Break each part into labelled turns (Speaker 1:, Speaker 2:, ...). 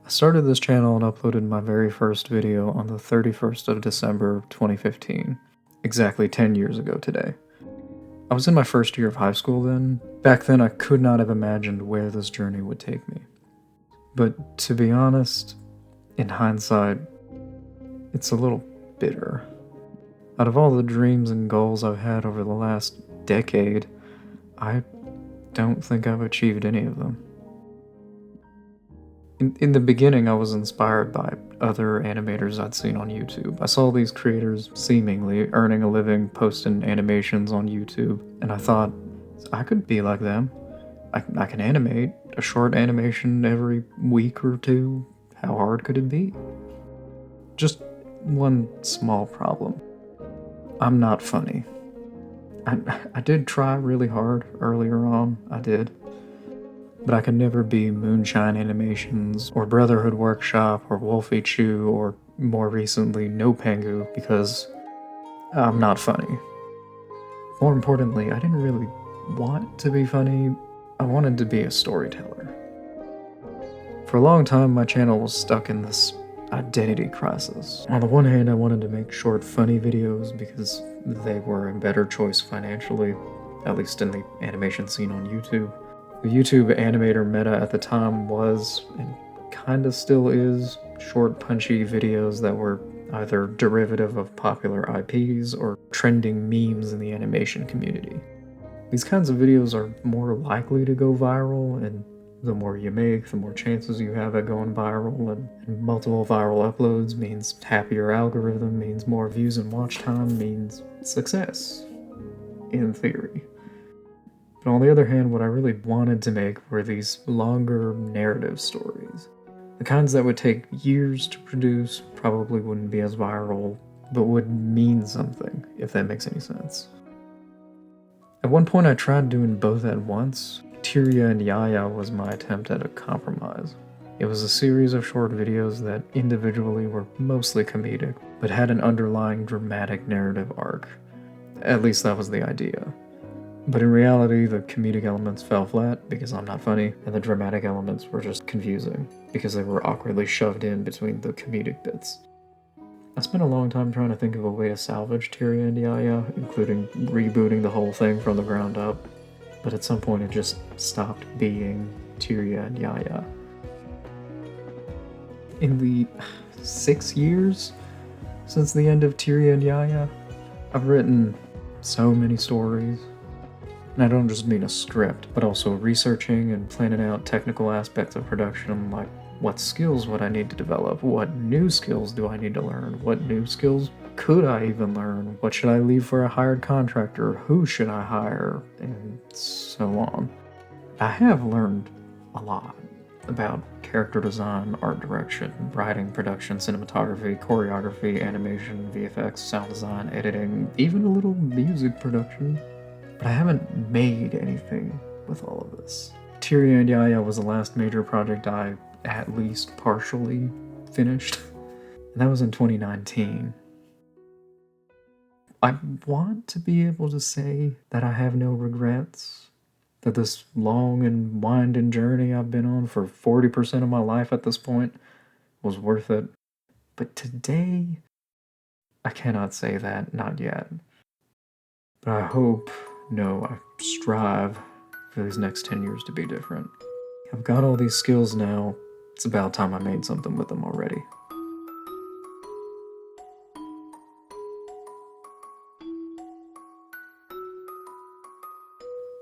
Speaker 1: I started this channel and uploaded my very first video on the 31st of December 2015, exactly 10 years ago today. I was in my first year of high school then. Back then I could not have imagined where this journey would take me. But to be honest, in hindsight, it's a little bitter. Out of all the dreams and goals I've had over the last decade, I don't think I've achieved any of them. In the beginning, I was inspired by other animators I'd seen on YouTube. I saw these creators seemingly earning a living posting animations on YouTube, and I thought, I could be like them. I can animate a short animation every week or two. How hard could it be? Just one small problem. I'm not funny. I did try really hard earlier on, I did. But I could never be Moonshine Animations, or Brotherhood Workshop, or Wolfie Chew, or more recently No Pengu, because I'm not funny. More importantly, I didn't really want to be funny, I wanted to be a storyteller. For a long time, my channel was stuck in this identity crisis. On the one hand, I wanted to make short, funny videos because they were a better choice financially, at least in the animation scene on YouTube. The YouTube animator meta at the time was, and kinda still is, short punchy videos that were either derivative of popular IPs or trending memes in the animation community. These kinds of videos are more likely to go viral, and the more you make, the more chances you have at going viral, and multiple viral uploads means happier algorithm, means more views and watch time, means success, in theory. But on the other hand, what I really wanted to make were these longer narrative stories. The kinds that would take years to produce, probably wouldn't be as viral, but would mean something, if that makes any sense. At one point I tried doing both at once. Tyria and Yaya was my attempt at a compromise. It was a series of short videos that individually were mostly comedic, but had an underlying dramatic narrative arc. At least that was the idea. But in reality, the comedic elements fell flat because I'm not funny, and the dramatic elements were just confusing because they were awkwardly shoved in between the comedic bits. I spent a long time trying to think of a way to salvage Tyria and Yaya, including rebooting the whole thing from the ground up, but at some point it just stopped being Tyria and Yaya. In the 6 years since the end of Tyria and Yaya, I've written so many stories. And I don't just mean a script, but also researching and planning out technical aspects of production, like what skills would I need to develop, what new skills do I need to learn, what new skills could I even learn, what should I leave for a hired contractor, who should I hire, and so on. I have learned a lot about character design, art direction, writing, production, cinematography, choreography, animation, VFX, sound design, editing, even a little music production. But I haven't made anything with all of this. Tyria and Yaya was the last major project I at least partially finished, and that was in 2019. I want to be able to say that I have no regrets, that this long and winding journey I've been on for 40% of my life at this point was worth it. But today, I cannot say that, not yet. But I hope, no, I strive for these next 10 years to be different. I've got all these skills now, it's about time I made something with them already.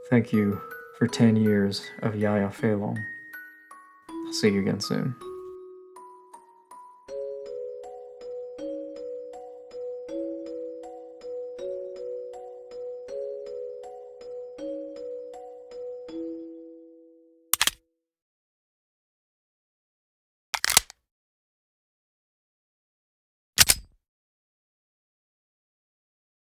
Speaker 1: Thank you for 10 years of Yaya Fei Long. I'll see you again soon.